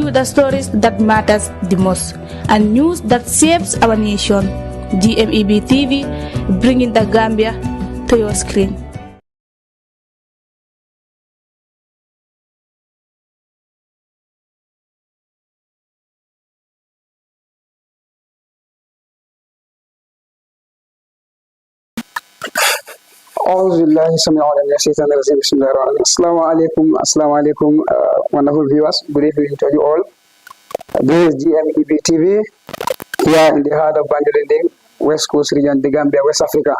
you the stories that matters the most and news that shapes our nation. GMEB TV, bringing the Gambia to your screen. Assalamu alaikum, wonderful viewers. Good evening to you all. This is GMEB TV here in the heart of Banjulinding, West Coast region, the Gambia, West Africa.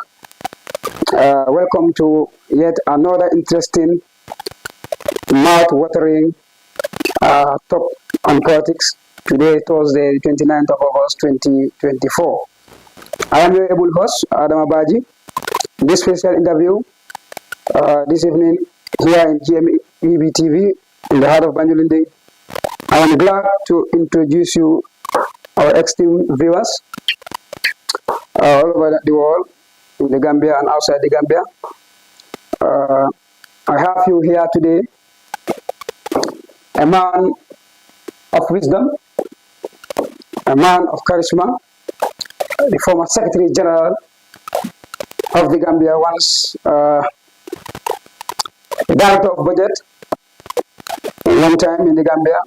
Welcome to yet another interesting, mouth-watering talk on politics. Today, Thursday, 29th of August, 2024. I am your able host, Adam Abaji. This special interview this evening here in GMEB TV in the heart of Banjulinding. I am glad to introduce you, our esteemed viewers, all over the world, in the Gambia and outside the Gambia. I have you here today, a man of wisdom, a man of charisma, the former Secretary General of the Gambia, once Director of Budget, one time in the Gambia.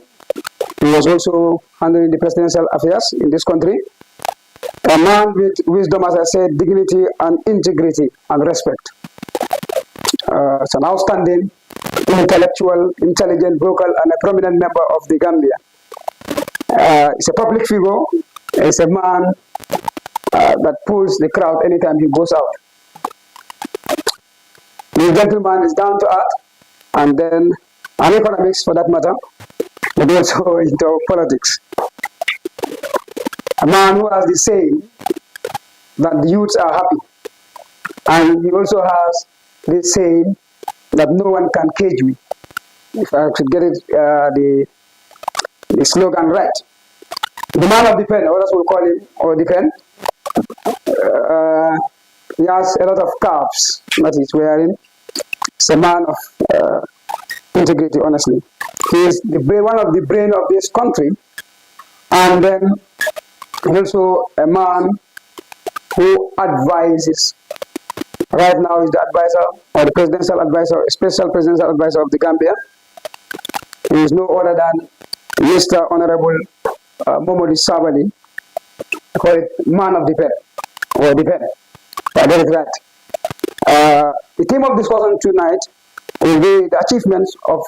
He was also handling the presidential affairs in this country. A man with wisdom, as I said, dignity and integrity and respect. It's an outstanding, intellectual, intelligent, vocal, and a prominent member of the Gambia. He's a public figure. He's a man that pulls the crowd anytime he goes out. This gentleman is down to earth, and then an economics for that matter, but also into politics. A man who has the saying that the youths are happy, and he also has this saying that no one can cage me. If I could get it, the slogan right. The man of the pen, or as we call him, or the pen. He has a lot of caps that he's wearing. He's a man of integrity, honestly. He is one of the brain of this country, and then also a man who advises. Right now, he's the advisor, or the presidential advisor, special presidential advisor of the Gambia. He is no other than Mr. Honorable Momodou Sabally. I call it man of the pen, or the pen. I get it right. The theme of discussion tonight will be the achievements of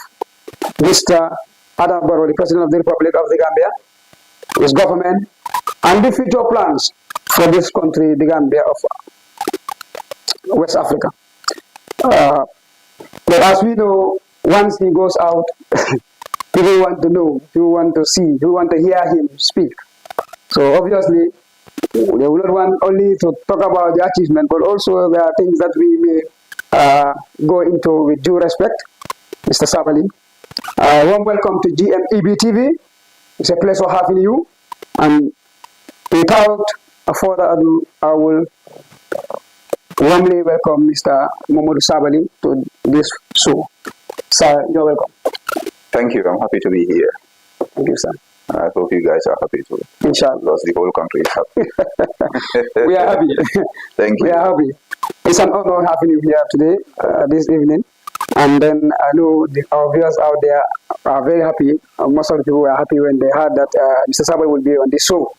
Mr. Adam Barrow, the President of the Republic of the Gambia, his government, and the future plans for this country, the Gambia of West Africa. But as we know, once he goes out, people want to know, people want to see, people want to hear him speak. So obviously, they will not want only to talk about the achievement, but also there are things that we may go into with due respect. Mr. Sabally, warm welcome to GMEB TV. It's a pleasure having you. And without further ado, I will warmly welcome Mr. Momodou Sabally to this show. Sir, you're welcome. Thank you. I'm happy to be here. Thank you, sir. I hope you guys are happy too. Inshallah. Because the whole country is happy. We are happy. Thank you. We are happy. It's an honor having you here today, this evening. And then I know our viewers out there are very happy. Most of the people were happy when they heard that Mr. Sabally will be on this show.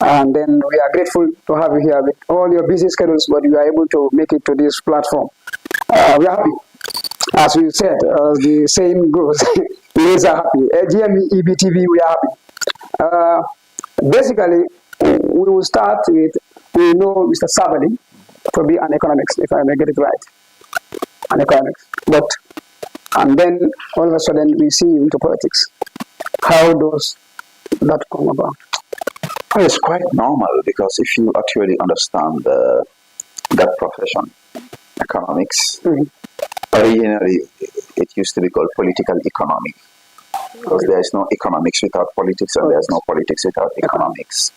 And then we are grateful to have you here with all your busy schedules, but you are able to make it to this platform. We are happy. As we said, the saying goes, we are happy. At GMEB TV, we are happy. Basically, we will start with, we know Mr. Sabally to be an economist, if I may get it right. An economist. And then all of a sudden we see you into politics. How does that come about? Well, it's quite normal because if you actually understand that profession, economics, originally it used to be called political economy. Because there is no economics without politics, and there's no politics without economics.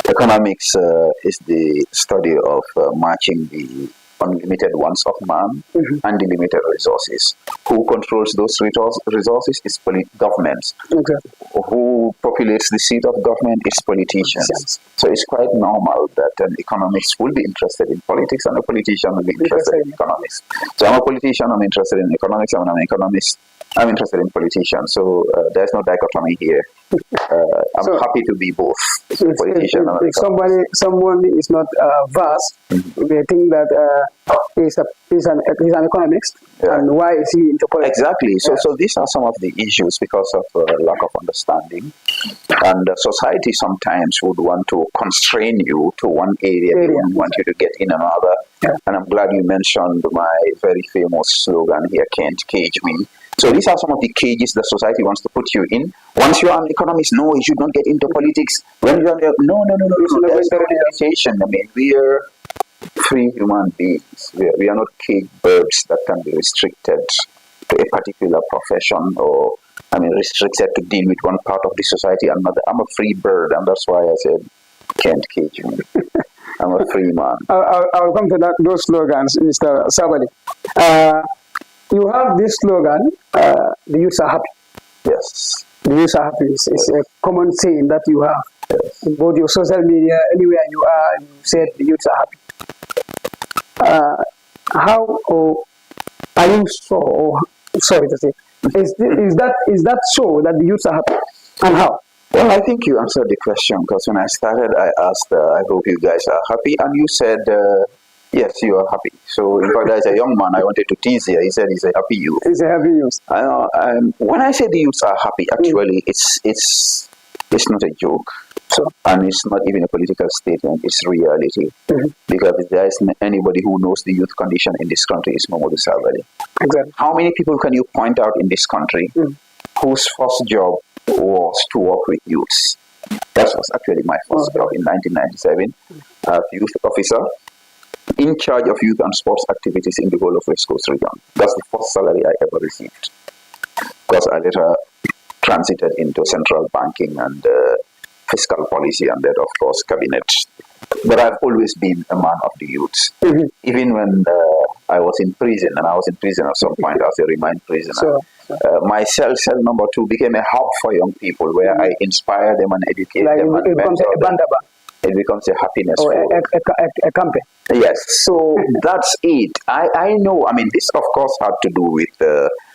Economics is the study of matching the unlimited ones of man and the limited resources. Who controls those resources is governments. Exactly. Who populates the seat of government is politicians. Yes. So it's quite normal that an economist will be interested in politics and a politician will be interested in economics. So I'm a politician, I'm interested in economics, and I'm an economist, I'm interested in politicians. So there's no dichotomy here. I'm happy to be both politician and someone is not vast, they think that he's an economist, and why is he into politics? Exactly. So these are some of the issues because of lack of understanding, and society sometimes would want to constrain you to one area. They don't want you to get in another. And I'm glad you mentioned my very famous slogan here, "Can't cage me." So these are some of the cages that society wants to put you in. Once you are an economist, no, you should not get into politics. When you are no. There's no limitation. I mean, we are free human beings. We are not caged birds that can be restricted to a particular profession or, restricted to deal with one part of the society. I'm a free bird, and that's why I said, can't cage me. I'm a free man. I'll come to those slogans, Mr. Sabally. You have this slogan, the youths are happy. Yes. The youths are happy. It's a common saying that you have. Yes. In both your social media, anywhere you are, you said the youths are happy. How are you sorry to say, is that so that the youths are happy? And how? Well, I think you answered the question because when I started, I asked, I hope you guys are happy. And you said, yes, you are happy. So, in fact, as a young man, I wanted to tease here. He said he's a happy youth. He's a happy youth. I know. When I say the youths are happy, actually, it's not a joke. So, and it's not even a political statement. It's reality. Because if there is anybody who knows the youth condition in this country, it's Momodou Sabally. Exactly. How many people can you point out in this country whose first job was to work with youths? That was actually my first job in 1997 as youth officer in charge of youth and sports activities in the whole of West Coast region. That's the first salary I ever received. Because I later transited into central banking and fiscal policy and then, of course, cabinet. But I've always been a man of the youths. Even when I was in prison, and I was in prison at some point as a remand prisoner, my cell number 2 became a hub for young people where I inspire them and educate them. It becomes a bandaba. It becomes a happiness. Or a campaign. Yes, so that's it. I know, this of course had to do with,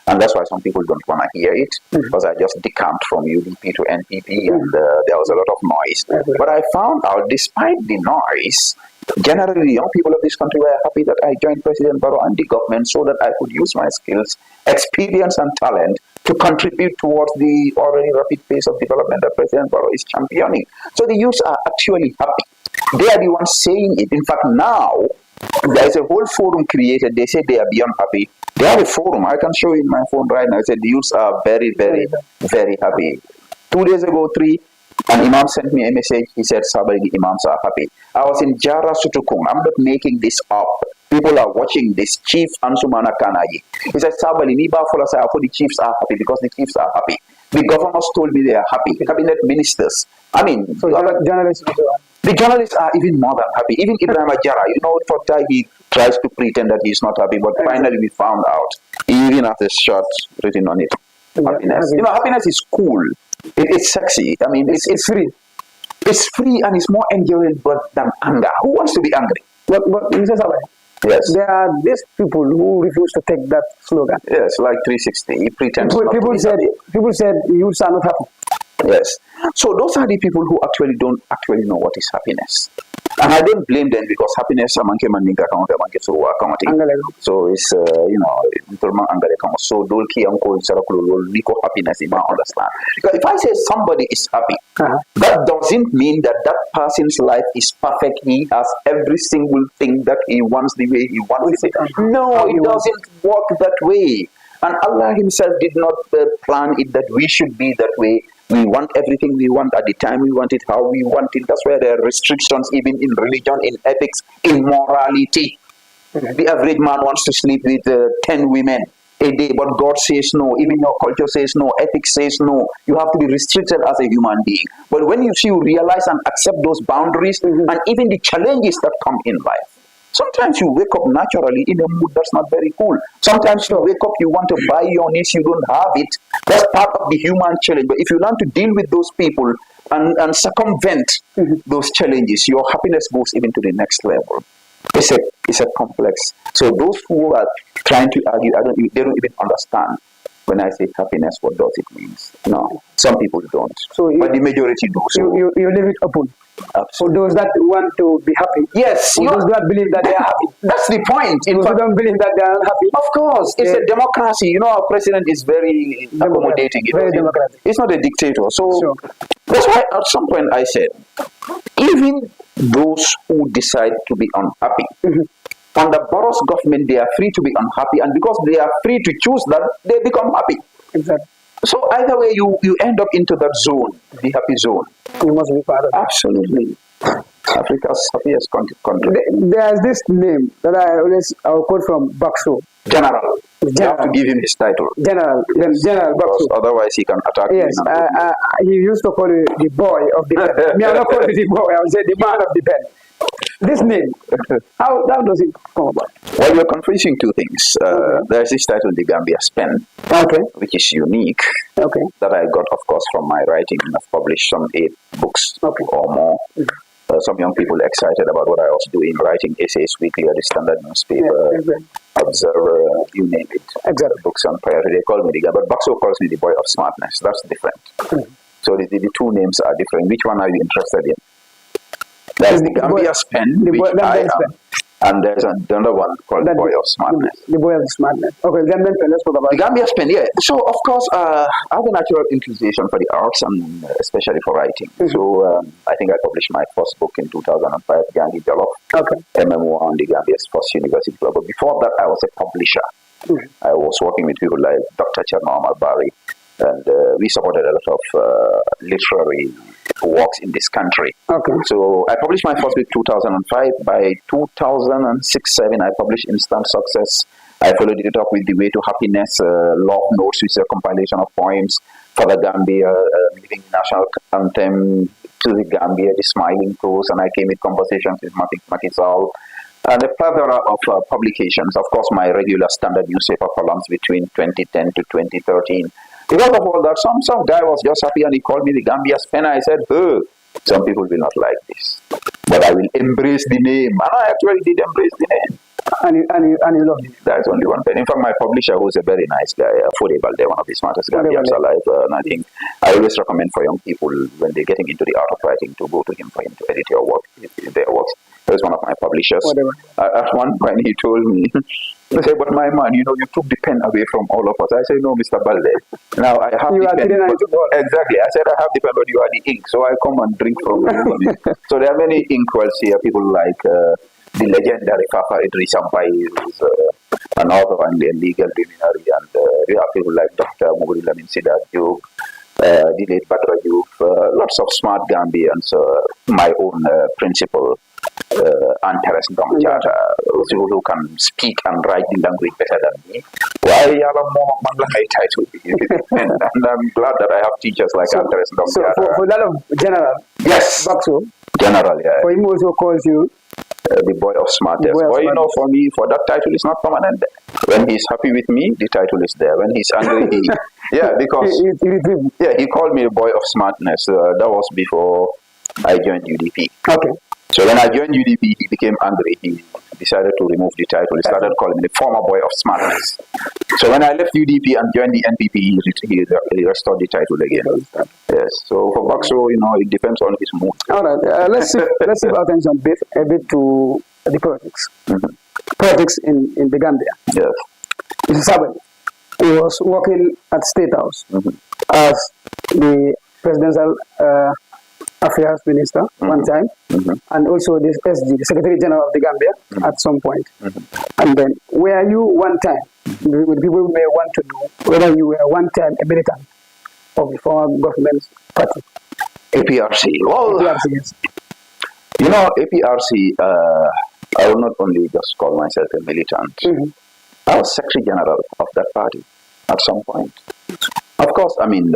and that's why some people don't want to hear it, because I just decamped from UDP to NPP and there was a lot of noise. But I found out, despite the noise, generally young people of this country were happy that I joined President Barrow and the government so that I could use my skills, experience and talent to contribute towards the already rapid pace of development that President Barrow is championing. So the youths are actually happy. They are the ones saying it. In fact, now there is a whole forum created. They say they are beyond happy. They have a forum. I can show you in my phone right now. I said the youths are very, very, very happy. 2 days ago, 3, an imam sent me a message. He said, Sabally, the imams are happy. I was in Jara Sutukung. I'm not making this up. People are watching this. Chief Ansumana Kanayi. He said, Sabally, the chiefs are happy because the chiefs are happy. The governors told me they are happy. The cabinet ministers. The journalists are even more than happy. Even Ibrahim Ajara, for time he tries to pretend that he's not happy, but finally we found out. He even has a shirt written on it. Happiness. Happiness is cool. It's sexy. It's free. It's free and it's more enjoyable than anger. Who wants to be angry? But Mr. Sabally, yes. There are these people who refuse to take that slogan. Yes, like 360. He pretends people said youths are not happy. Yes. So those are the people who actually don't know what is happiness. And I don't blame them because happiness so it's so happiness in my understand. Because if I say somebody is happy, that doesn't mean that person's life is perfect. He has every single thing that he wants the way he wants it. No, it doesn't work that way. And Allah himself did not plan it that we should be that way. We want everything we want at the time we want it, how we want it. That's why there are restrictions even in religion, in ethics, in morality. The average man wants to sleep with 10 women a day, but God says no. Even your culture says no. Ethics says no. You have to be restricted as a human being. But when you realize and accept those boundaries and even the challenges that come in life, Sometimes you wake up naturally in a mood that's not very cool. Sometimes you wake up, you want to buy your niece, you don't have it. That's part of the human challenge. But if you learn to deal with those people and circumvent those challenges, your happiness goes even to the next level. It's a complex. So those who are trying to argue, they don't even understand. When I say happiness, what does it mean? No, some people don't. So but the majority do. So you leave it open. Absolutely. For those that want to be happy. Yes. For those that believe that they are happy. That's the point. Those who don't believe that they are unhappy. Of course. It's a democracy. Our president is very accommodating. Very democratic. It's not a dictator. So that's why at some point I said, even those who decide to be unhappy, under Barrow's government, they are free to be unhappy, and because they are free to choose that, they become happy. Exactly. So either way, you end up into that zone, the happy zone. You must be part of it. Absolutely. Africa's happiest country. There's this name that I will quote from Bakso. General. You have to give him his title. General. Yes. General Bakso. Otherwise, he can attack you. Yes. He used to call you the boy of the pen. Me, I'm not calling you the boy. I would say the man of the pen. This name, how does it come about? Well, you're confusing two things. There's this title, the Gambia Pen, which is unique, that I got, of course, from my writing. I've published some 8 books or more. Some young people excited about what I was doing, writing essays weekly at the Standard newspaper, Observer, you name it. Books on priority. They call me the guy, but Bakso calls me the boy of smartness. That's different. So the two names are different. Which one are you interested in? There's the Gambia Pen, which I am, and there's another one called the Boy of Smartness. The Boy of Smartness. Okay, Gambia Pen, let's talk about the Gambia Pen, So, of course, I have a natural inclination for the arts and especially for writing. So, I think I published my first book in 2005, Gangi Jollof, a memoir on the Gambia's first university club. But before that, I was a publisher. I was working with people like Dr. Cherno Amal-Bari, and we supported a lot of literary works in this country. So I published my first book in 2005. By 2006-07, I published Instant Success. I followed it up with The Way to Happiness, Love Notes, which is a compilation of poems for the Gambia, Living National Anthem to the Gambia, The Smiling Coast, and I came with Conversations with Makisal, and a plethora of publications. Of course, my regular Standard newspaper columns between 2010 to 2013. Because of all that, some guy was just happy and he called me the Gambia's Pen. I said, some people will not like this, but I will embrace the name. And I actually did embrace the name. And you loved it. That's only one pen. In fact, my publisher, who's a very nice guy, Fode Balde, one of the smartest Gambians alive, and I think I always recommend for young people when they're getting into the art of writing to go to him for him to edit their works. He was one of my publishers. At one point, he told me, he said, but my man, you took the pen away from all of us. I said, no, Mr. Balde. Now I have the pen. Exactly. I said, I have the pen, but you are the ink. So I come and drink from you. So there are many inkwells here. People like the legendary Fafa Idris Ampai, who's an author and a legal luminary. And you have people like Dr. Momodou Sabally, the late Badra Youth, lots of smart Gambians, my own principal, Antares Ndongchata, people who can speak and write the language better than me. Why title? And I'm glad that I have teachers like Antares Ndongchata. So for that of General, Bakso, General, for him also calls you the boy of smartest. For me, for that title is not permanent. When he's happy with me, the title is there. When he's angry, because he called me a boy of smartness. That was before I joined UDP. So when I joined UDP, he became angry. He decided to remove the title. He started calling me the former boy of smartness. So when I left UDP and joined the NPP, he restored the title again. Yes. So for Bakso, it depends on his mood. All right. Let's shift our attention a bit to the politics. Politics in the Gambia. Yes. Mr. Sabally, he was working at State House as the presidential Affairs Minister one time, and also the SG, the Secretary General of the Gambia, at some point. And then, were you one time, people may want to know whether you were one time a militant of the former government's party? APRC. Well, APRC, yes. APRC, I will not only just call myself a militant. I was Secretary General of that party at some point. Of course, I mean,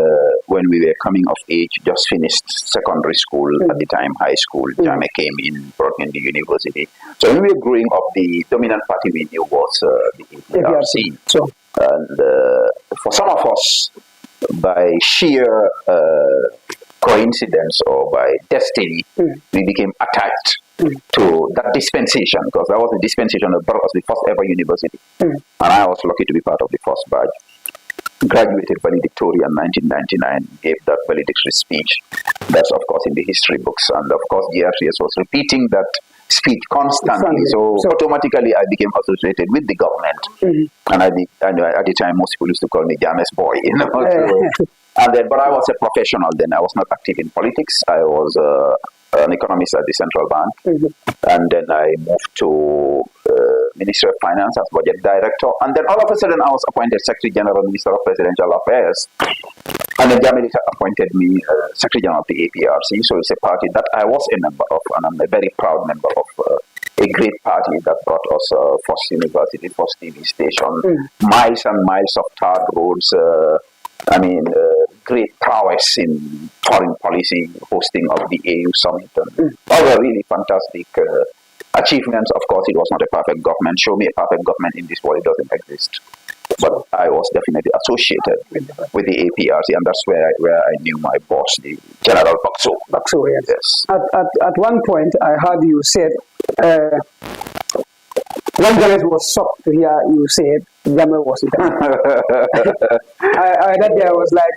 when we were coming of age, just finished secondary school at the time, high school, Jame came in, brought me in the university. So when we were growing up, the dominant party we knew was the APRC. So, And for some of us, by sheer coincidence or by destiny, we became attached to that dispensation, because that was the dispensation that brought us the first ever university. And I was lucky to be part of the first batch. Graduated valedictorian 1999, gave that valedictory speech. That's, of course, in the history books. And, of course, GRCS was repeating that speech constantly. So automatically, I became associated with the government. And at the time, most people used to call me James boy. You know? And then, but I was a professional then. I was not active in politics. I was an economist at the central bank. And then I moved to Ministry of Finance as budget director. And then all of a sudden, I was appointed Secretary General, Minister of Presidential Affairs. And then Jamie appointed me Secretary General of the APRC. So it's a party that I was a member of, and I'm a very proud member of a great party that brought us first university, first TV station, miles and miles of tarred roads. Great prowess in foreign policy, hosting of the AU summit, and other really fantastic achievements. Of course, it was not a perfect government. Show me a perfect government in this world, it doesn't exist. But I was definitely associated with the APRC, and that's where I knew my boss, the General Bakso. Bakso, yes. Yes. At one point, I heard you said, one journalist was shocked to hear you said Jame was intelligent. I that day I was like,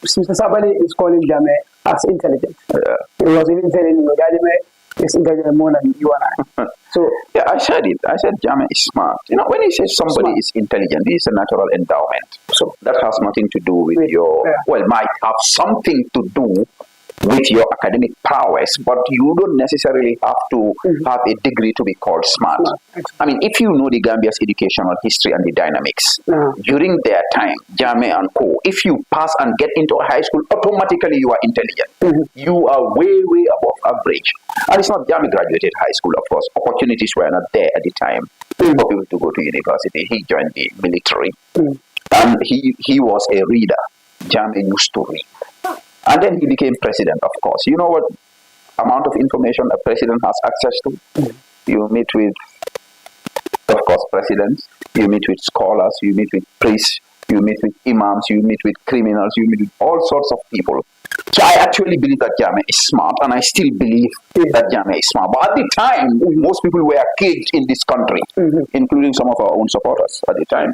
Mr. Sabally is calling Jame as intelligent. He was even telling you that Jame is intelligent more than you and I. So yeah, I said it. I said Jame is smart. You know, when he says somebody is intelligent, it is a natural endowment. So that has nothing to do with might have something to do with your academic prowess, but you don't necessarily have to have a degree to be called smart. I mean, if you know the Gambia's educational history and the dynamics, during their time, Jame and Co., if you pass and get into high school, automatically you are intelligent. You are way, way above average. And it's not Jame graduated high school, of course. Opportunities were not there at the time for people to go to university. He joined the military. And he was a reader. Jame used to read. And then he became president, of course. You know what amount of information a president has access to? You meet with, of course, presidents. You meet with scholars. You meet with priests. You meet with imams. You meet with criminals. You meet with all sorts of people. So I actually believe that Jame is smart, and I still believe that Jame is smart. But at the time, most people were caged in this country, including some of our own supporters at the time.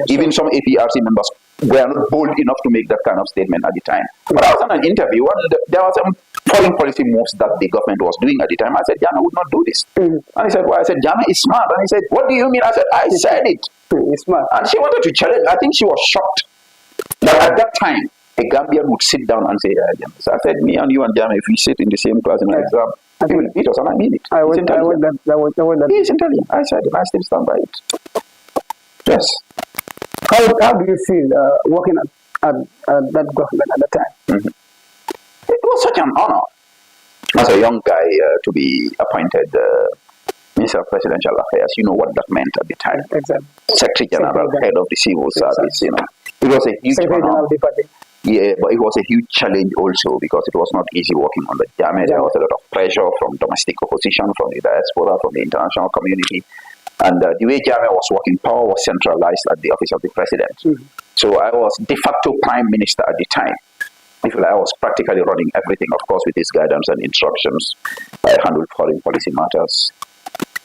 Even some APRC members were not bold enough to make that kind of statement at the time. But I was on an interview, and there was some foreign policy moves that the government was doing at the time. I said, Jame would not do this. And he said, well, I said, Jame is smart. And he said, what do you mean? I said, I said it. He's smart. And she wanted to challenge. I think she was shocked that at that time, a Gambian would sit down and say, so I said, me and you and Jame, if we sit in the same class in an exam, he will beat us, and I mean it. I would that. He is intelligent. I said it. I still stand by it. Yes. How do you feel working at that government at the time? It was such an honor as a young guy to be appointed Minister of Presidential Affairs. You know what that meant at the time. Exactly. Secretary General, head of the civil service. You know, it was a huge honor. Yeah, but it was a huge challenge also, because it was not easy working on the Jame. There was a lot of pressure from domestic opposition, from the diaspora, from the international community. And the way Jame was working, power was centralized at the office of the president. So I was de facto prime minister at the time. I was practically running everything, of course, with his guidance and instructions. I handled foreign policy matters,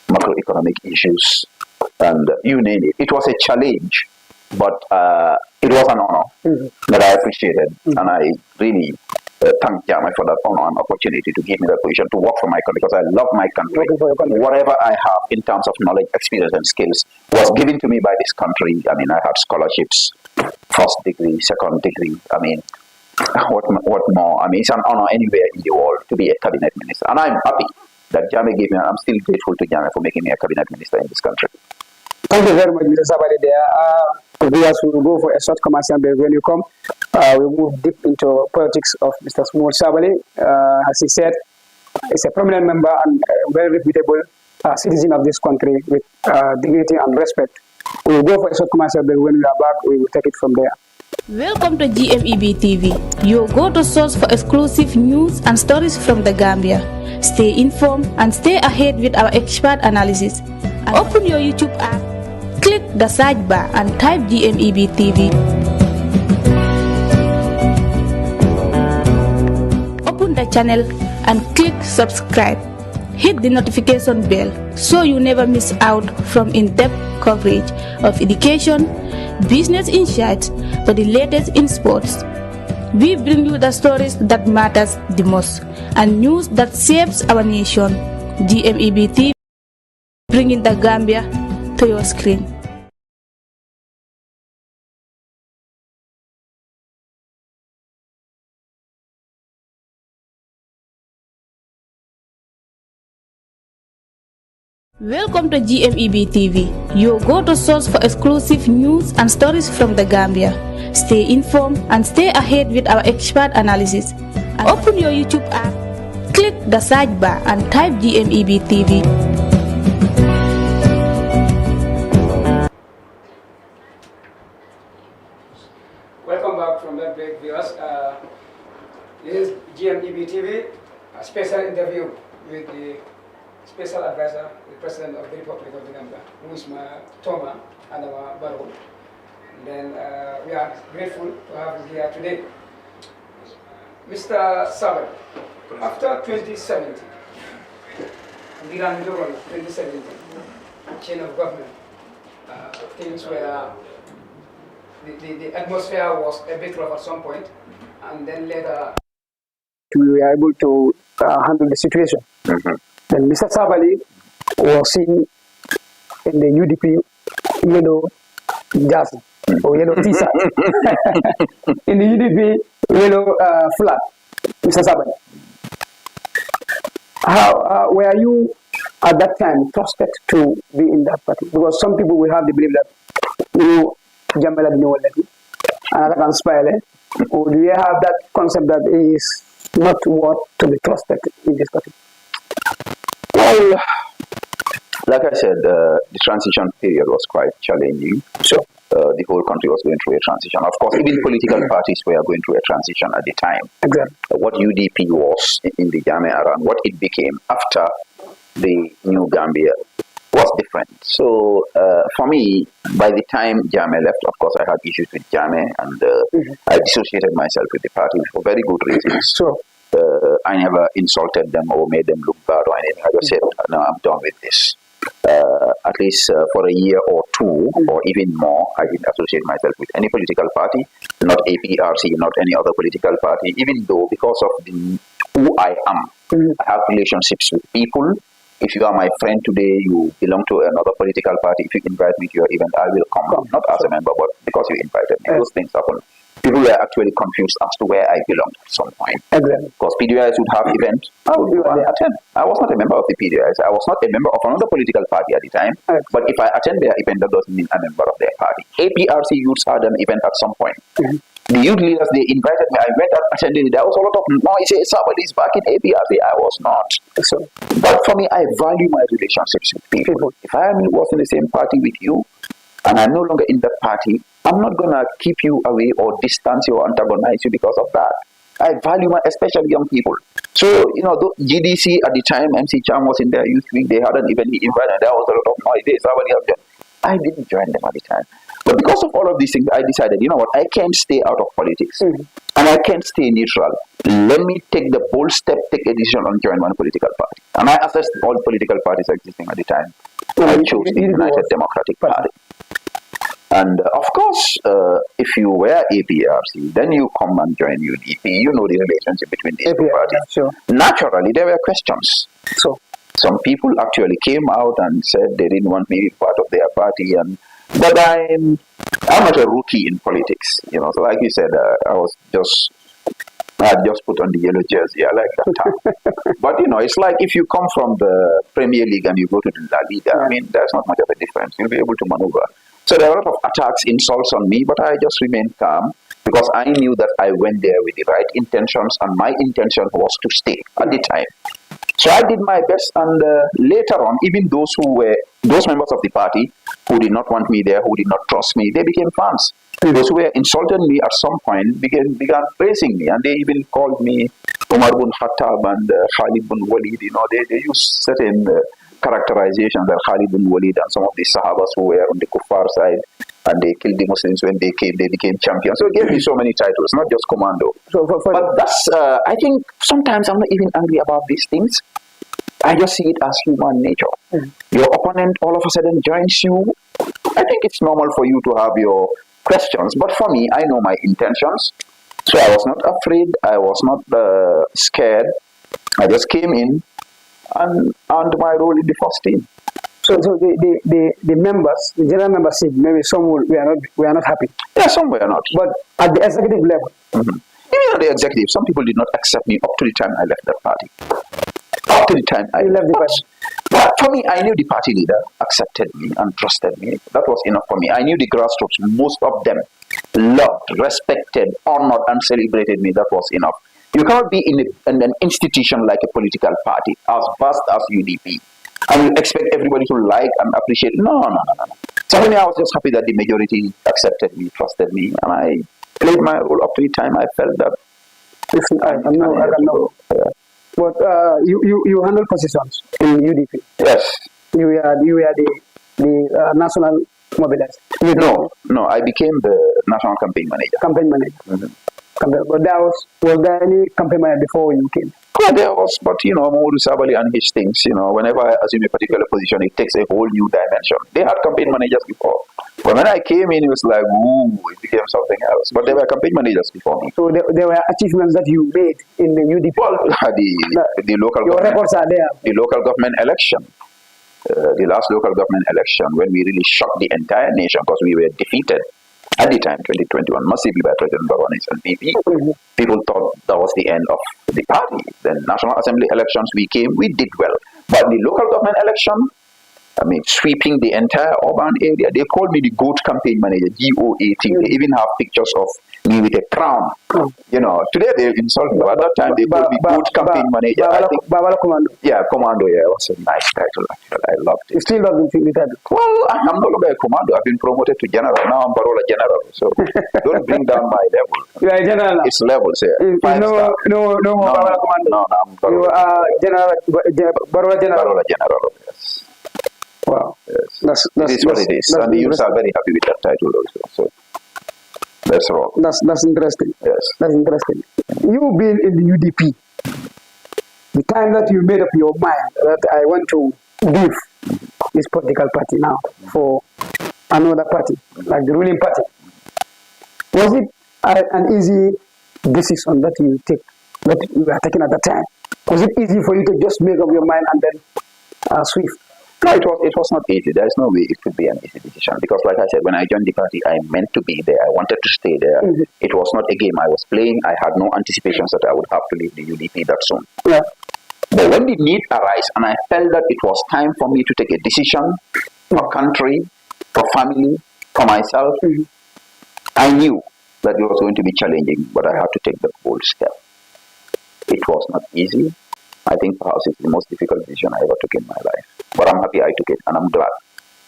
macroeconomic issues, and you name it. It was a challenge, but it was an honor that I appreciated, and I really thank Jame for that honor and opportunity to give me that position to work for my country, because I love my country. Whatever I have in terms of knowledge, experience, and skills was given to me by this country. I mean, I had scholarships, first degree, second degree. I mean, what more? I mean, it's an honor anywhere in the world to be a cabinet minister, and I'm happy that Jame gave me, and I'm still grateful to Jame for making me a cabinet minister in this country. Thank you very much, Mr. Sabally. Viewers will go for a short commercial break. When you come, we'll move deep into politics of Mr. Momodou Sabally. As he said, he's a prominent member and a very reputable citizen of this country with dignity and respect. We will go for a short commercial break. When we are back, we will take it from there. Welcome to GMEB TV, your go-to source for exclusive news and stories from the Gambia. Stay informed and stay ahead with our expert analysis. And open your YouTube app, click the search bar and type GMEB TV. Open the channel and click subscribe. Hit the notification bell so you never miss out from in-depth coverage of education, business insights, to the latest in sports. We bring you the stories that matters the most and news that shapes our nation. GMEB TV, bringing the Gambia to your screen. Welcome to GMEB TV, your go-to source for exclusive news and stories from the Gambia. Stay informed and stay ahead with our expert analysis. And open your YouTube app, click the search bar and type GMEB TV. Welcome back from that break, viewers. This is GMEB TV, a special interview with the Special Advisor, the President of the Republic of the Gambia, who is Toma and our Barrow. And then we are grateful to have you here today. Mr. Sabally, after 2017, we ran the 2017 chain of government, things were, the atmosphere was a bit rough at some point, and then later we were able to handle the situation. Then Mr. Sabally was seen in the UDP yellow jersey or yellow t-shirt. In the UDP yellow flag, Mr. Sabally. How were you at that time trusted to be in that party? Because some people will have the belief that you Jamela no already, and I can spell it. Or do you have that concept that is not worth to be trusted in this party? Well, like I said, the transition period was quite challenging. So the whole country was going through a transition. Of course, even political parties were going through a transition at the time. Exactly. What UDP was in the Gambia era and what it became after the new Gambia was different. So for me, by the time Jame left, of course, I had issues with Jame, and I dissociated myself with the party for very good reasons. Sure. I never insulted them or made them look bad or anything. I just said, no, I'm done with this. At least for a year or two, or even more, I didn't associate myself with any political party, not APRC, not any other political party, even though because of who I am, I have relationships with people. If you are my friend today, you belong to another political party. If you invite me to your event, I will come, not as a member, but because you invited me. Those things happen. People were actually confused as to where I belonged at some point. Exactly. Because PDIs would have events, I would attend. I was not a member of the PDIs. I was not a member of another political party at the time. But if I attend their event, that doesn't mean I'm a member of their party. APRC youths had an event at some point. The youth leaders, they invited me. I went and attended it. There was a lot of noise. Somebody's back in APRC. I was not. So, but for me, I value my relationships with people. If I was in the same party with you, and I'm no longer in that party, I'm not going to keep you away or distance you or antagonize you because of that. I value especially young people. So, the GDC at the time, MC Cham was in their youth week, they had an event, he invited, there was a lot of noise. I didn't join them at the time. But because of all of these things, I decided, you know what, I can't stay out of politics. And I can't stay neutral. Let me take the bold step, take a decision and join one political party. And I assessed all political parties existing at the time. I chose the United Democratic Party. And of course, if you were APRC, then you come and join UDP. You know the relationship between these two parties. Sure. Naturally, there were questions. So some people actually came out and said they didn't want me to be part of their party. But I'm not a rookie in politics. So like you said, I had just put on the yellow jersey. I like that time. But it's like if you come from the Premier League and you go to the La Liga, I mean, there's not much of a difference. You'll be able to maneuver. So there were a lot of attacks, insults on me, but I just remained calm because I knew that I went there with the right intentions, and my intention was to stay at the time. So I did my best, and later on, even those members of the party who did not want me there, who did not trust me, they became fans. Those who were insulted me at some point began praising me, and they even called me Umar bin Khattab and Khalid bin Walid. They used certain characterizations that Khalid bin Walid and some of the Sahabas who were on the Kuffar side, and they killed the Muslims when they became champions. So it gave me so many titles, not just commando. But that's, I think sometimes I'm not even angry about these things. I just see it as human nature. Your opponent all of a sudden joins you. I think it's normal for you to have your questions, but for me, I know my intentions. So I was not afraid, I was not scared. I just came in and earned my role in the first team. So the members, the general membership, maybe some we are not happy. Yeah, some were not. But at the executive level, even at the executive, some people did not accept me up to the time I left that party. Up to the time I left the party. But for me, I knew the party leader accepted me and trusted me. That was enough for me. I knew the grassroots, most of them loved, respected, honored, and celebrated me. That was enough. You cannot be in an institution like a political party, as vast as UDP, and you expect everybody to like and appreciate. No. So for me, I was just happy that the majority accepted me, trusted me, and I played my role up to the time I felt that. Listen, I can know. But you handle positions in UDP. Yes. You were the national mobilizer. No. I became the national campaign manager. Campaign manager. But was there any campaign manager before you came? Yeah, there was, but Momodou Sabally and his things, whenever I assume a particular position, it takes a whole new dimension. They had campaign managers before. But when I came in, it was like, it became something else. But there were campaign managers before me. So there were achievements that you made in the UDP? Well, the local your government. records are there. The local government election. The last local government election, when we really shocked the entire nation because we were defeated at the time, 2021, massively by President Baroni's and PP. People thought that was the end of the party. Then National Assembly elections, we did well. But the local government election, sweeping the entire urban area, they called me the GOAT campaign manager, GOAT. They even have pictures of me with a crown. Today they insult me, but at that time they called me GOAT campaign manager. Babala Commando. Yeah, Commando, yeah, it was a nice title, actually. I loved it. You still love the title? Well, I'm no longer a commando. I've been promoted to general. Now I'm Barola General. So don't bring down my level. You are general now? It's levels, yeah. No more Babala Commando. No, I'm Barola. You are Barola General. Barola General, yes. Wow. Yes. It is what it is. And the youths are very happy with that title also. So that's wrong. That's interesting. Yes. That's interesting. You've been in the UDP. The time that you made up your mind that I want to leave this political party now for another party, like the ruling party. Was it an easy decision that you were taking at that time? Was it easy for you to just make up your mind and then swift? No, it was not easy. There is no way it could be an easy decision because, like I said, when I joined the party, I meant to be there. I wanted to stay there. It was not a game I was playing. I had no anticipations that I would have to leave the UDP that soon. Yeah. But when the need arose, and I felt that it was time for me to take a decision for country, for family, for myself, I knew that it was going to be challenging, but I had to take that bold step. It was not easy. I think perhaps it's the most difficult decision I ever took in my life. But I'm happy I took it, and I'm glad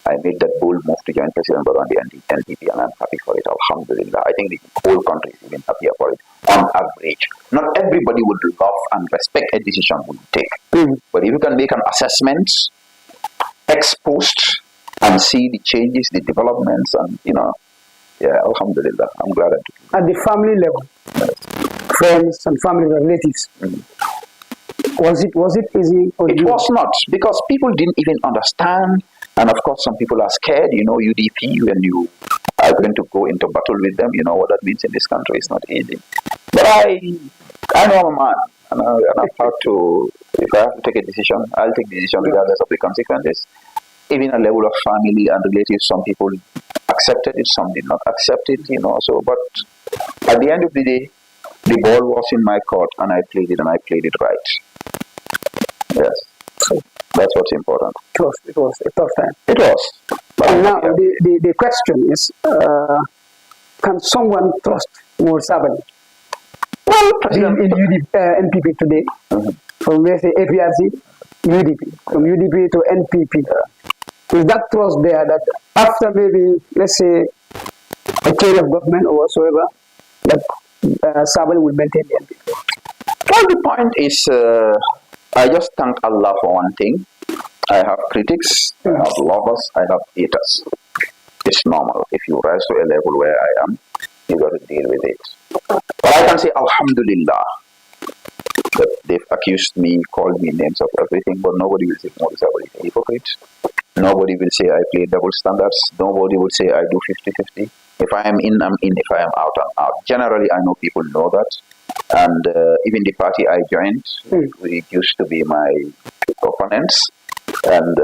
I made that bold move to join President Burundi and the NPP, and I'm happy for it, alhamdulillah. I think the whole country is even happier for it, on average. Not everybody would love and respect a decision we take. But if you can make an assessment, ex post, and see the changes, the developments, and, yeah, alhamdulillah, I'm glad I took it. At the family level, friends and family relatives, was it easy? It was not, because people didn't even understand, and of course some people are scared. UDP, when you are going to go into battle with them, you know what that means in this country. It's not easy. But I know I'm a man, and I'm proud to, if I have to take a decision, I'll take the decision regardless of the consequences. Even a level of family and relatives, some people accepted it, some did not accept it, so, but at the end of the day, the ball was in my court, and I played it, and I played it right. Yes. So that's what's important. It was a tough time. It was. And now the question is, can someone trust Momodou Sabally? Well, in UDP, NPP today, from let's say APRC, UDP, from UDP to NPP, is that trust there that after maybe, let's say, a change of government or whatsoever, that Sabally will maintain the NPP? Well, the point is, I just thank Allah for one thing. I have critics, I have lovers, I have haters. It's normal. If you rise to a level where I am, you got to deal with it. But I can say, Alhamdulillah, that they've accused me, called me names of everything, but nobody will say Momodou Sabally is a hypocrite. Nobody will say I play double standards. Nobody will say I do 50-50. If I am in, I'm in. If I am out, I'm out. Generally, I know people know that. And even the party I joined, it used to be my opponents. And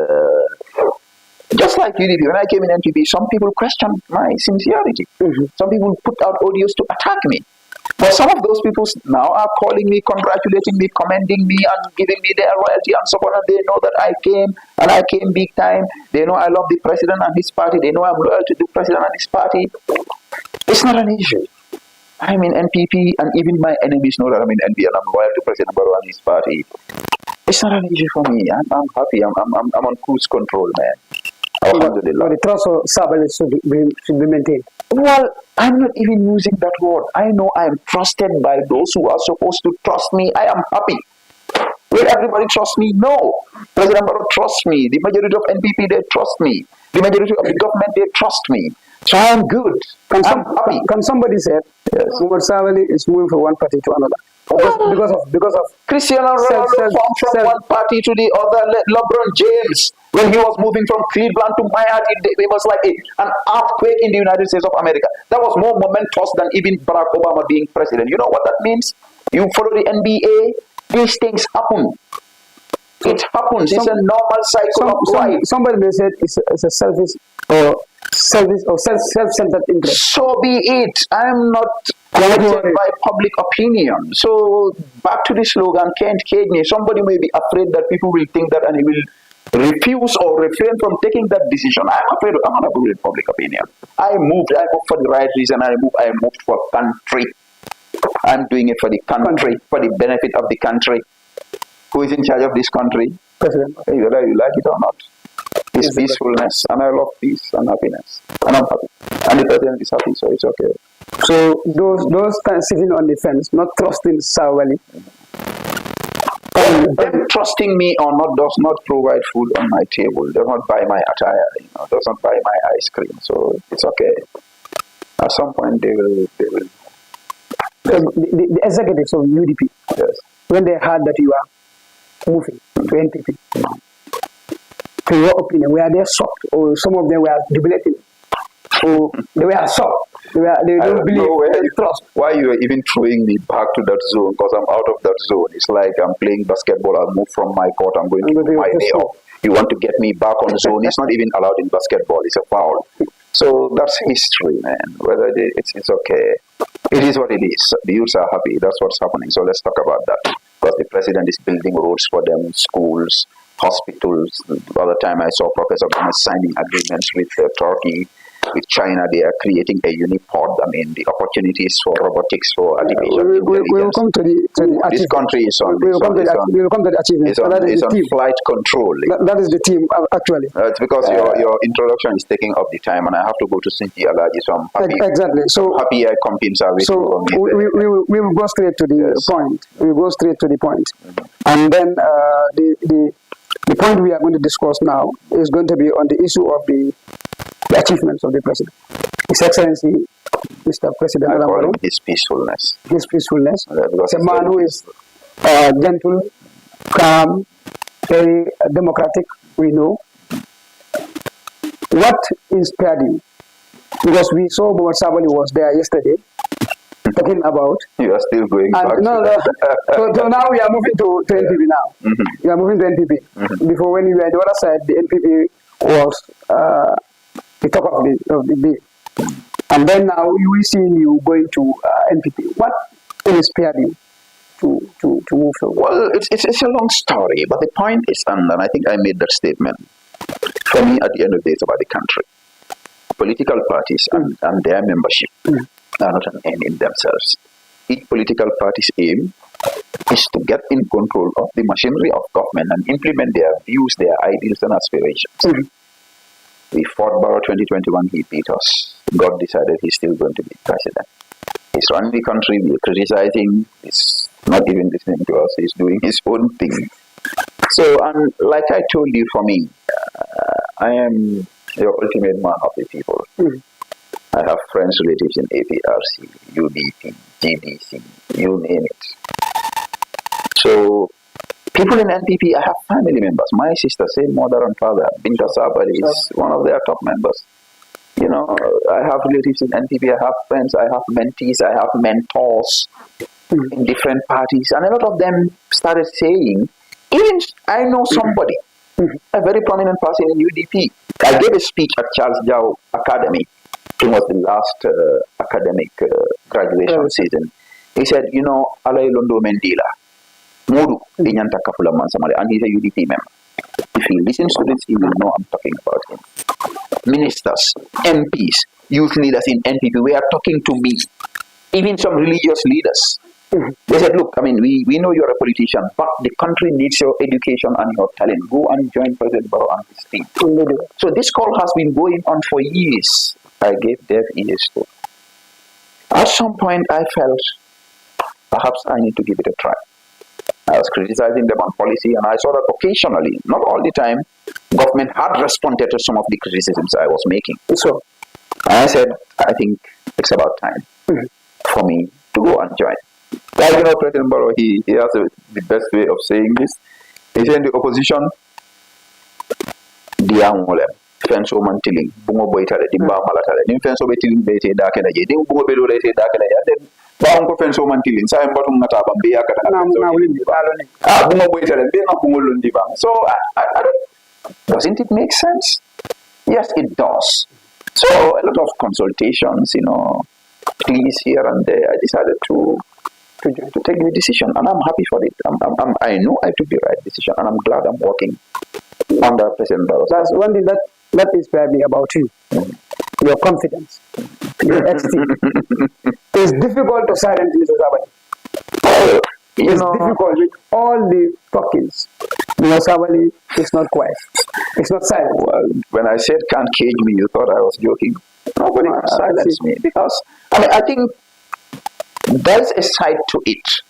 just like UDP, when I came in NPP, some people questioned my sincerity. Some people put out audios to attack me. But some of those people now are calling me, congratulating me, commending me, and giving me their loyalty and support. And they know that I came, and I came big time. They know I love the president and his party. They know I'm loyal to the president and his party. It's not an issue. I'm in NPP, and even my enemies know that I'm in NPP, and I'm loyal to President Barrow and his party. It's not an issue for me. I'm happy. I'm on cruise control, man. Alhamdulillah. But the trust of Sabally should be maintained. Well, I'm not even using that word. I know I am trusted by those who are supposed to trust me. I am happy. Will everybody trust me? No. President Barrow trusts me. The majority of NPP, they trust me. The majority of the government, they trust me. So I am good. I'm happy. Can somebody say, yes, Momodou Sabally is moving from one party to another? Because of Cristiano Ronaldo from one party to the other. LeBron James, when he was moving from Cleveland to Miami, it was like an earthquake in the United States of America. That was more momentous than even Barack Obama being president. You know what that means? You follow the NBA, these things happen. It happens. It's a normal cycle of life. Somebody may say it's a self-centered interest. So be it. I'm not connected by public opinion. So back to the slogan, can't cage me. Somebody may be afraid that people will think that and he will refuse or refrain from taking that decision. I'm not afraid with public opinion. I moved for the right reason. I moved for country. I'm doing it for the country, for the benefit of the country. Who is in charge of this country? President. Whether you like it or not. It's peacefulness, and I love peace and happiness, and I'm happy, and the president is happy, so it's okay. So those sitting on the fence, not trusting Sabally, them trusting me or not does not provide food on my table. Does not buy my attire, does not buy my ice cream. So it's okay. At some point, they will. The executives of UDP, yes, when they heard that you are moving to NPP. In your opinion, were they shocked, or some of them were jubilating, or they were shocked? They don't believe. Trust. Why you are even throwing me back to that zone? Because I'm out of that zone. It's like I'm playing basketball. I'll move from my court. I'm going to my day off. You want to get me back on zone? It's not even allowed in basketball. It's a foul. So that's history, man. Whether it's okay. It is what it is. The youths are happy. That's what's happening. So let's talk about that. Because the president is building roads for them, schools, hospitals. The other time I saw Professor Gomez signing agreements with Turkey, with China. They are creating a unipod. I mean, the opportunities for robotics, for artificial intelligence. We will come to the this country is on. We will come to the achievement. It's on flight control. That is the team, actually. It's because your introduction is taking up the time, and I have to go to Sinti Alaji, so I'm happy. Exactly. So happy I compimps are waiting for me. We will go straight to the point. We will go straight to the point. And then the point we are going to discuss now is going to be on the issue of the achievements of the president. His Excellency, Mr. President, I call him his peacefulness. His peacefulness. It's a man who is gentle, calm, very democratic, we know. What inspired you? Because we saw Momodou Sabally was there yesterday, talking about. You are still going back. No. So now we are moving to NPP now. We are moving to NPP. Before, when we were on the other side, the NPP was the top of the bill. And then now we see you going to NPP. What inspired you to move forward? Well, it's a long story, but the point is, and I think I made that statement. For me, at the end of the day, it's about the country. Political parties and their membership are not an end in themselves. Each political party's aim is to get in control of the machinery of government and implement their views, their ideals and aspirations. We fought Barrow 2021, he beat us. God decided he's still going to be president. He's running the country, we're criticizing, he's not even listening to us, he's doing his own thing. So, like I told you, for me, I am the ultimate man of the people. I have friends, relatives in APRC, UDP, GDC, you name it. So, people in NPP, I have family members. My sister, same mother and father, Momodou Sabally is one of their top members. You know, I have relatives in NPP, I have friends, I have mentees, I have mentors in different parties. And a lot of them started saying, even I know somebody, a very prominent person in UDP. I gave a speech at Charles Jau Academy. It was the last academic graduation season. He said, you know, Alay Londo Mendila, Modu, Dinyanta Kapula Mansamale, and he's a UDP member. If he listens to this, he will know I'm talking about him. Ministers, MPs, youth leaders in NPP, we are talking to me. Even some religious leaders. They said, look, I mean, we know you're a politician, but the country needs your education and your talent. Go and join President Barrow and his team. So this call has been going on for years. I gave deaf ears to. At some point, I felt perhaps I need to give it a try. I was criticizing them on policy, and I saw that occasionally, not all the time, government had responded to some of the criticisms I was making. So I said, I think it's about time for me to go and join. Like, you know, President Barrow, he has the best way of saying this. He said in the opposition, Diamole, Fenso Mantiling, Bungo Boitale, Dimba Malatale, Infenso Betilin Bete Dakana, Dimbo Belote Dakana, then Bango Fenso Mantiling, Sam Bottom Mataba, Beaka, Bungo Boitale, Bena Bungolundiba. So, I don't, doesn't it make sense? Yes, it does. So, a lot of consultations, you know, please here and there, I decided to take the decision, and I'm happy for it. I know I took the right decision, and I'm glad I'm working under President Barrow. That's one thing that inspired me about you. Your confidence, your esteem. It's difficult to silence Mr. Sabally. It's difficult with all the talkings. Mr. Sabally is not quiet. It's not silent. Well, when I said can't cage me, you thought I was joking. Nobody can silence me, because I think there's a side to it.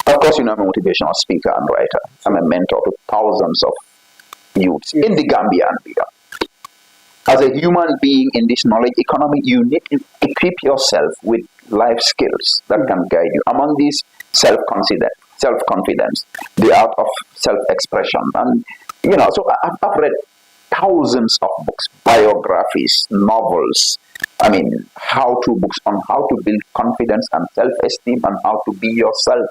Of course, you know, I'm a motivational speaker and writer. I'm a mentor to thousands of youths in the Gambia and beyond. As a human being in this knowledge economy, you need to equip yourself with life skills that can guide you. Among these, self-confidence, the art of self-expression. And, you know, so I've read thousands of books, biographies, novels, how-to books on how to build confidence and self-esteem and how to be yourself.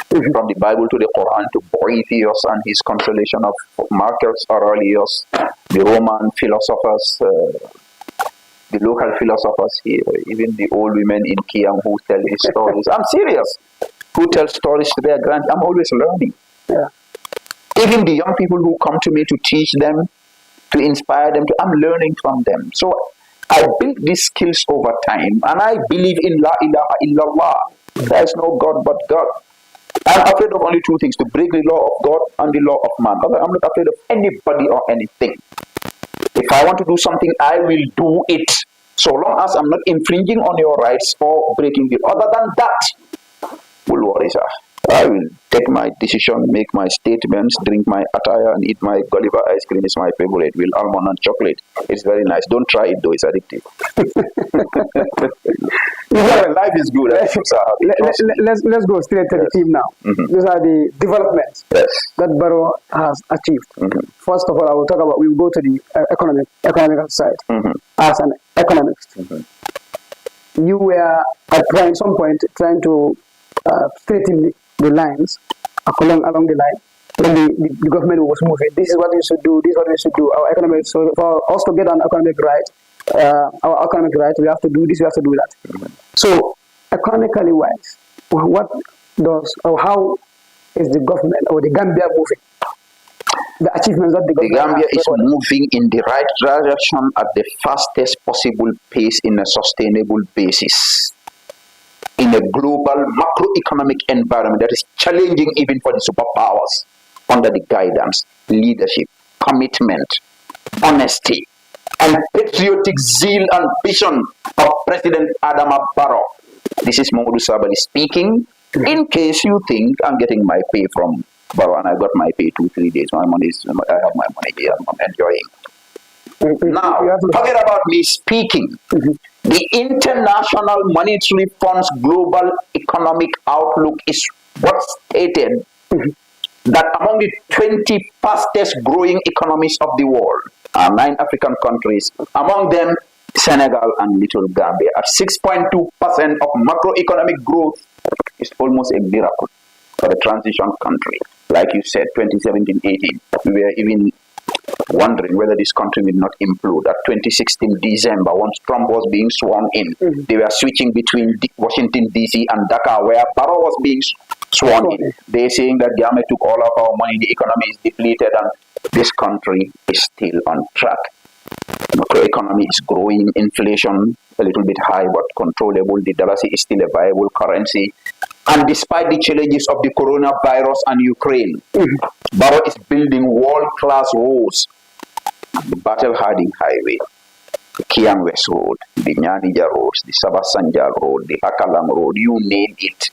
From the Bible to the Quran to Boethius and his consolation of Marcus Aurelius, the Roman philosophers, the local philosophers here, even the old women in Kiam who tell his stories. I'm serious. Who tell stories to their grand. I'm always learning. Yeah. Even the young people who come to me to teach them, to inspire them, I'm learning from them. So I built these skills over time, and I believe in La ilaha illallah. There is no God but God. I'm afraid of only two things: to break the law of God and the law of man. I'm not afraid of anybody or anything. If I want to do something, I will do it, so long as I'm not infringing on your rights or breaking it. Other than that, we'll worry, sir. I will take my decision, make my statements, drink my attire, and eat my Gulliver ice cream. Is my favorite. With almond and chocolate. It's very nice. Don't try it though; it's addictive. Life is good. Let's go straight to the team now. These are the developments that Barrow has achieved. First of all, I will talk about. We will go to the economical side. As an economist, you were at some point trying to straighten the lines along the line when the government was moving. This is what we should do. This is what we should do. Our economic. So for us to get an economic right, our economic right, we have to do this. We have to do that. So economically wise, how is the government or the Gambia moving? The achievements that the Gambia is moving in the right direction at the fastest possible pace in a sustainable basis. In a global macroeconomic environment that is challenging even for the superpowers, under the guidance, leadership, commitment, honesty, and patriotic zeal and vision of President Adama Barrow. This is Momodou Sabally speaking. In case you think I'm getting my pay from Barrow and I got my pay 2-3 days, my money is, I have my money here, I'm enjoying. Now, forget about me speaking. The International Monetary Fund's global economic outlook is what stated that among the 20 fastest growing economies of the world are 9 African countries, among them Senegal and Little Gambia. At 6.2% of macroeconomic growth is almost a miracle for a transition country. Like you said, 2017-18, we were even wondering whether this country will not implode. At 2016 December, once Trump was being sworn in, they were switching between Washington DC and Dakar, where Barrow was being sworn in. They're saying that Gambia took all of our money, the economy is depleted, and this country is still on track. The economy is growing, inflation a little bit high but controllable. The dollar is still a viable currency. And despite the challenges of the coronavirus and Ukraine, Barrow is building world-class roads. The Battle-Harding Highway, the Kiang West Road, the Nyanija Roads, the Sabasanja Road, the Akalam Road, you name it.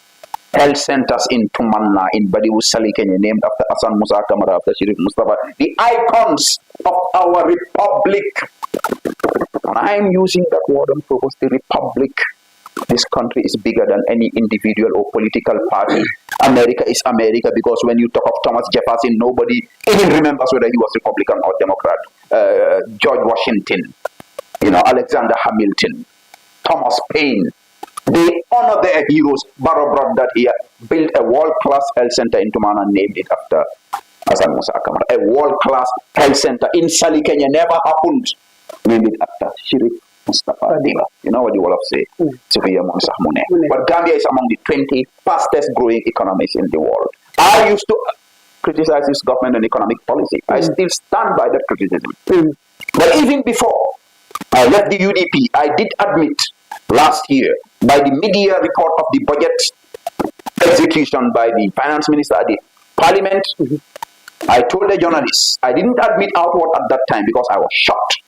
Health centers in Tumanna, in Badiou Sali, Kenya, named after Hassan Musa Kamara, after Shirif Mustafa, the icons of our republic. And I'm using that word on purpose, the republic. This country is bigger than any individual or political party. America is America, because when you talk of Thomas Jefferson, nobody even remembers whether he was Republican or Democrat. George Washington, Alexander Hamilton, Thomas Paine. They honor their heroes. Barrow brought that here, built a world-class health center in Tumana and named it after Hassan Musa Kamara. A world-class health center in Sali, Kenya, never happened. Named it after Shirif Mustafa. You know what you will have said? But Gambia is among the 20 fastest growing economies in the world. I used to criticize this government and economic policy. I still stand by that criticism. But even before I left the UDP, I did admit last year, by the mid-year report of the budget execution by the finance minister at the parliament, I told the journalists, I didn't admit outward at that time because I was shocked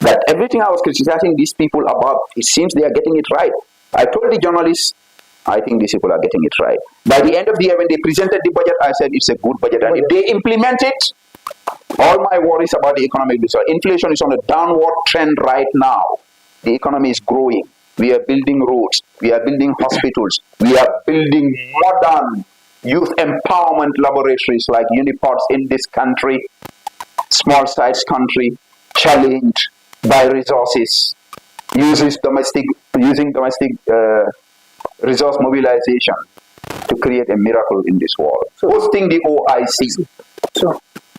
that everything I was criticizing these people about, it seems they are getting it right. I told the journalists, I think these people are getting it right. By the end of the year, when they presented the budget, I said it's a good budget. And if they implement it, all my worries about the economic disorder, inflation is on a downward trend right now. The economy is growing. We are building roads. We are building hospitals. We are building modern youth empowerment laboratories like Unipods in this country. Small-sized country, challenged by resources, using domestic resource mobilization to create a miracle in this world. Hosting the OIC,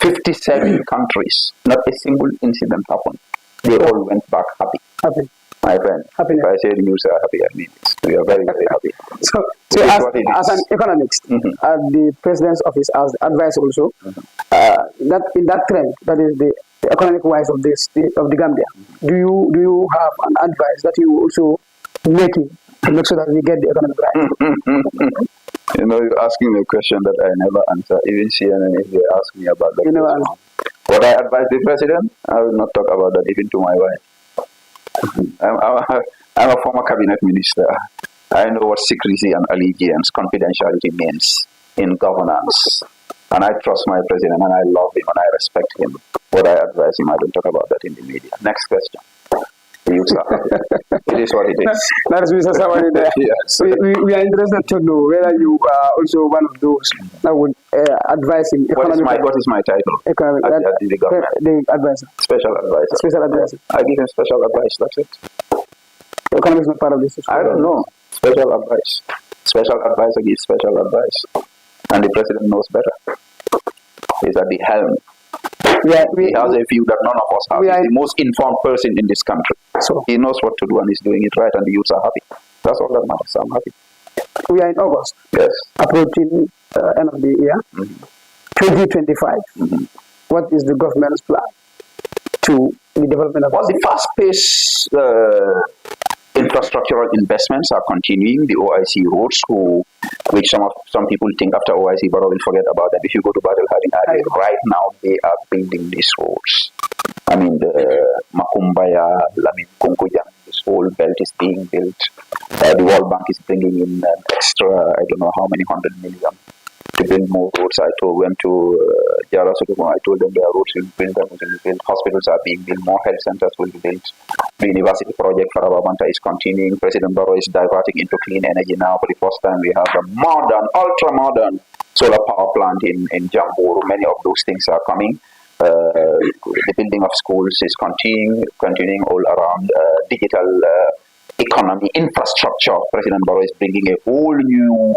57 countries, not a single incident happened. They all went back happy. My friend, if I say you are happy, I mean this. We are very, very happy. So as an economist, the president's office has advised also that in that trend, that is the economic wise of the Gambia. Do you have an advice that you also making to make sure that we get the economic right? You're asking me a question that I never answer. Even CNN, if they ask me about that, what I advise the president, I will not talk about that even to my wife. I'm a former cabinet minister. I know what secrecy and allegiance, confidentiality means in governance. And I trust my president and I love him and I respect him. What I advise him, I don't talk about that in the media. Next question. It is what it is. That is Mr. Sabally there. Yes. We are interested to know whether you are also one of those that would advise him. What is my title? Economic, the government. The advisor. Special advisor. Special advisor. I give him special advice, that's it. The economy is not part of this. I don't know. Special advice. Special advisor gives special advice. And the president knows better. He's at the helm. He has a view that none of us have. He's the most informed person in this country. So he knows what to do and he's doing it right and the youths are happy. That's all that matters. I'm happy. We are in August. Yes. Approaching end of the year. 2025. What is the government's plan to the development of the fast-paced infrastructural investments are continuing. The OIC roads, which some people think after OIC, but I will forget about that. If you go to Battle-Harding Highway right now, they are building these roads. I mean, the Makumbaya, Lamin Kunkuyang, this whole belt is being built. The World Bank is bringing in an extra, I don't know how many 100 million to build more roads. Went to Jara Sukumo, I told them there are roads will be built, hospitals are being built, more health centers will be built. The university project for Abamanta is continuing. President Barrow is diverting into clean energy now. For the first time, we have a modern, ultra-modern solar power plant in Jamburu. Many of those things are coming. The building of schools is continuing all around. Digital economy, infrastructure. President Barrow is bringing a whole new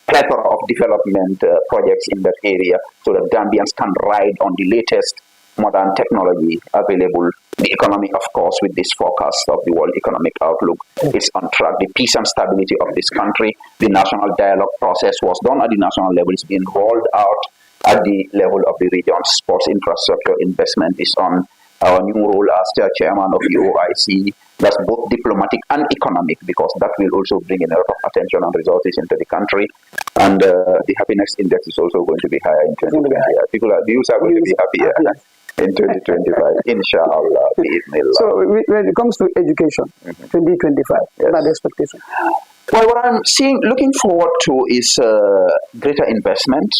plethora of development projects in that area so that Gambians can ride on the latest modern technology available. The economy, of course, with this forecast of the World Economic Outlook, is on track. The peace and stability of this country, the national dialogue process was done at the national level. It's been rolled out at the level of the region. Sports infrastructure investment is on. Our new role as chairman of the OIC, that's both diplomatic and economic, because that will also bring in a lot of attention and resources into the country. And the happiness index is also going to be higher in 2025. The youth are going to be happier in 2025, inshallah. So when it comes to education, 2025, what are the expectations? Well, what I'm looking forward to is greater investment.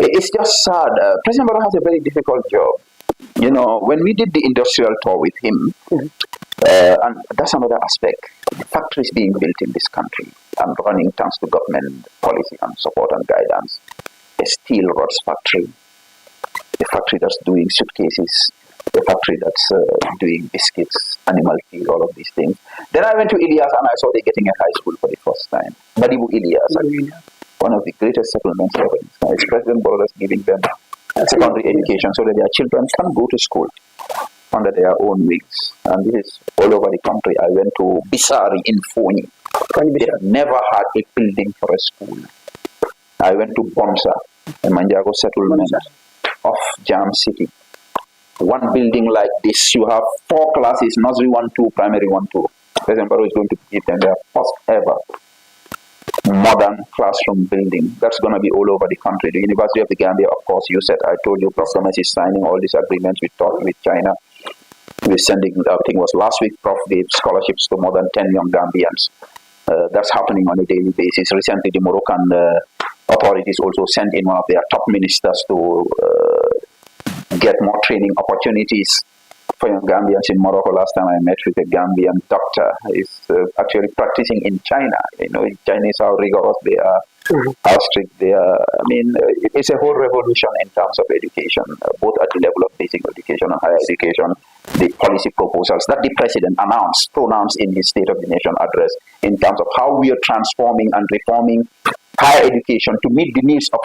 It's just sad. President Barrow has a very difficult job. When we did the industrial tour with him, and that's another aspect, factories being built in this country and running thanks to government policy and support and guidance. A steel rods factory, a factory that's doing suitcases, a factory that's doing biscuits, animal feed, all of these things. Then I went to Ilias and I saw they're getting a high school for the first time. Badibu Ilias, one of the greatest settlements ever. It's President Barrow that's giving them secondary education so that their children can go to school under their own wings. And this is all over the country. I went to Bisari in Foni. They have never had a building for a school. I went to Bonsa, a Manjago settlement of Jam City. One building like this, you have 4 classes, nursery 1, 2, primary 1, 2. President Barrow is going to give them their first ever modern classroom building. That's going to be all over the country. The University of the Gambia, of course, I told you, Prof. Gomez is signing all these agreements with China. We're sending, I think it was last week, Prof gave scholarships to more than 10 young Gambians. That's happening on a daily basis. Recently, the Moroccan authorities also sent in one of their top ministers to get more training opportunities for young Gambians in Morocco. Last time I met with a Gambian doctor. He's actually practicing in China. In Chinese, how rigorous they are, how strict they are. I mean, it's a whole revolution in terms of education, both at the level of basic education and higher education. The policy proposals that the president pronounced in his State of the Nation address in terms of how we are transforming and reforming higher education to meet the needs of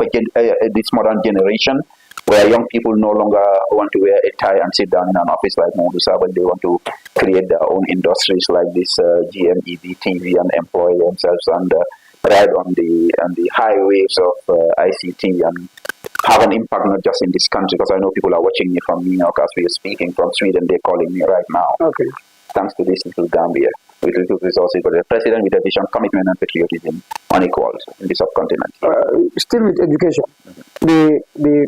this modern generation, where young people no longer want to wear a tie and sit down in an office like Momodou Sabally. They want to create their own industries like this GMEB TV and employ themselves and ride on the high waves of ICT and have an impact not just in this country, because I know people are watching me from New York as we are speaking from Sweden. They're calling me right now. Okay. Thanks to this little Gambia, with little resources for the president with a vision, commitment, and patriotism unequaled in the subcontinent. Still with education, the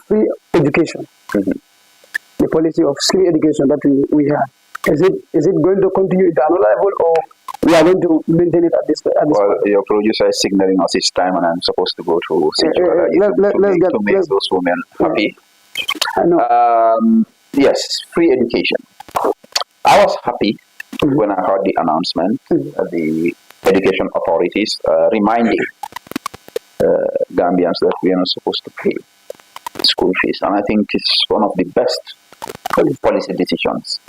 free education, the policy of free education that we have, is it going to continue at another level, or we are going to maintain it at this point? Your producer is signaling us each time, and I'm supposed to go to to make those women happy. I know. Yes, free education. I was happy when I heard the announcement of the education authorities reminding Gambians that we are not supposed to pay school fees. And I think it's one of the best policy decisions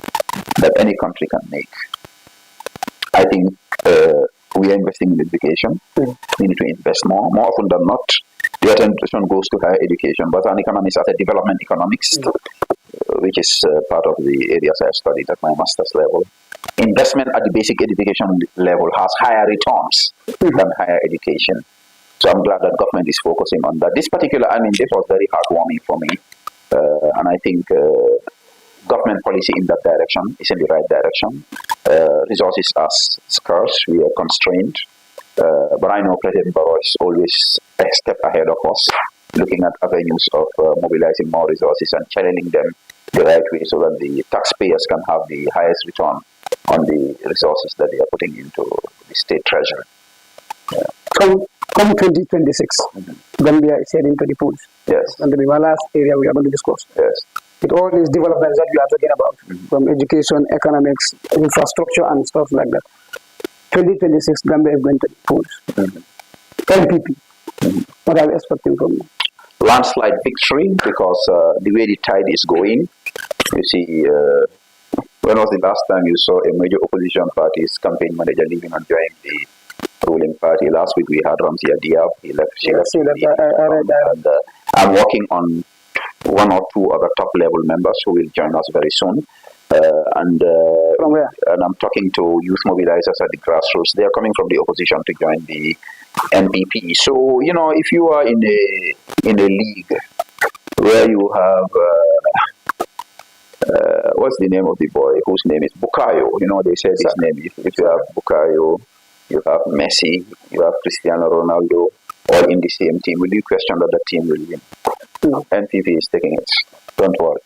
that any country can make. I think we are investing in education. We need to invest more often than not. The attention goes to higher education, but an economist as a development economist, which is part of the areas I studied at my master's level. Investment at the basic education level has higher returns than higher education. So I'm glad that government is focusing on that. This was very heartwarming for me. And I think government policy in that direction is in the right direction. Resources are scarce, we are constrained. But I know President Barrow is always a step ahead of us, looking at avenues of mobilizing more resources and channeling them the right way so that the taxpayers can have the highest return on the resources that they are putting into the state treasury. Come 2026, Gambia is heading to the polls. Yes. And the last area we are going to discuss. Yes. With all these developments that we are talking about, from education, economics, infrastructure, and stuff like that. 2026, Gambia is going to the polls. NPP, what are we expecting from you? Landslide victory, because the way the tide is going, you see, when was the last time you saw a major opposition party's campaign manager leaving and joining the ruling party? Last week we had Ramzi Diab. He left. And I'm working on one or two other top level members who will join us very soon. And I'm talking to youth mobilizers at the grassroots. They are coming from the opposition to join the NPP. So if you are in a league where you have what's the name of the boy whose name is Bukayo? They said his name. If you have Bukayo, you have Messi, you have Cristiano Ronaldo, all in the same team. Will you question that the team will win? No. NPP is taking it. Don't worry.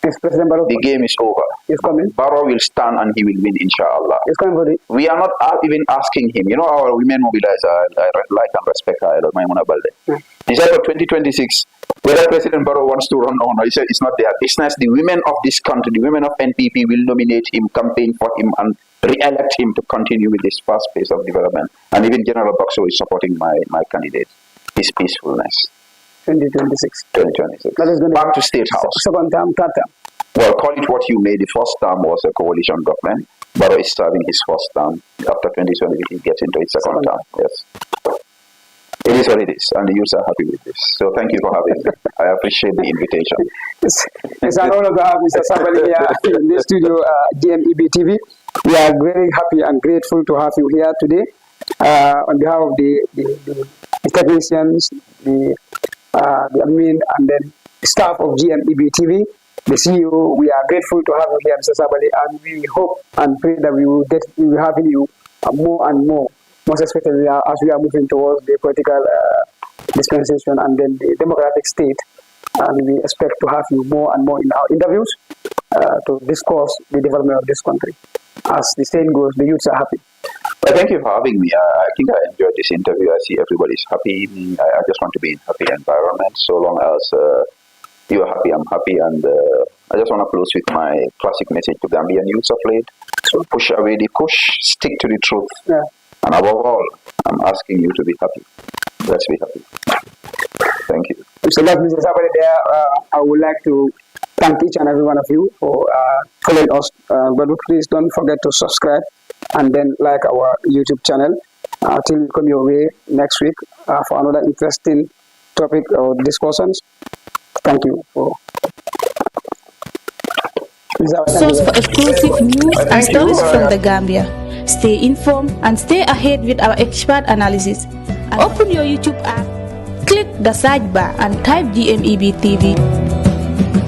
Is President Barrow the game is over. He's coming. Barrow will stand and he will win, inshallah. He's coming for it. We are not even asking him. Our women mobilizer, I like and respect her, Maimuna Balde. He said for 2026, whether President Barrow wants to run or not, he said it's not their business. The women of this country, the women of NPP will nominate him, campaign for him, and re-elect him to continue with this fast pace of development. And even General Bakso is supporting my candidate, his peacefulness. 2026. 2026. That is going back to State House. Second term, third term. Well, call it what you may. The first term was a coalition government. Barrow is serving his first term. After 2020, he gets into his second term. Yes. It is what it is, and the youths are happy with this. So thank you for having me. I appreciate the invitation. It's an honor to have Mr. Sabally here in the studio, GMEB TV. We are very happy and grateful to have you here today. On behalf of the technicians, the admin, and then the staff of GMEB TV, the CEO, we are grateful to have you here, Mr. Sabally, and we hope and pray that we will be having you more and more, most especially as we are moving towards the political dispensation and then the democratic state. And we expect to have you more and more in our interviews to discuss the development of this country. As the saying goes, the youths are happy. Well, thank you for having me. I think I enjoyed this interview. I see everybody's happy. I just want to be in a happy environment. So long as you are happy, I'm happy. And I just want to close with my classic message to Gambian youths of late. So push away the push, stick to the truth. Yeah. And above all, I'm asking you to be happy. Let's be happy. Thank you. So that's Mr. Sabally there. I would like to thank each and every one of you for following us. But please don't forget to subscribe and then like our YouTube channel. Till we come your way next week for another interesting topic or discussions. Thank you. Source for exclusive news and stories from the Gambia. Stay informed and stay ahead with our expert analysis. And open your YouTube app, click the search bar and type GMEB TV.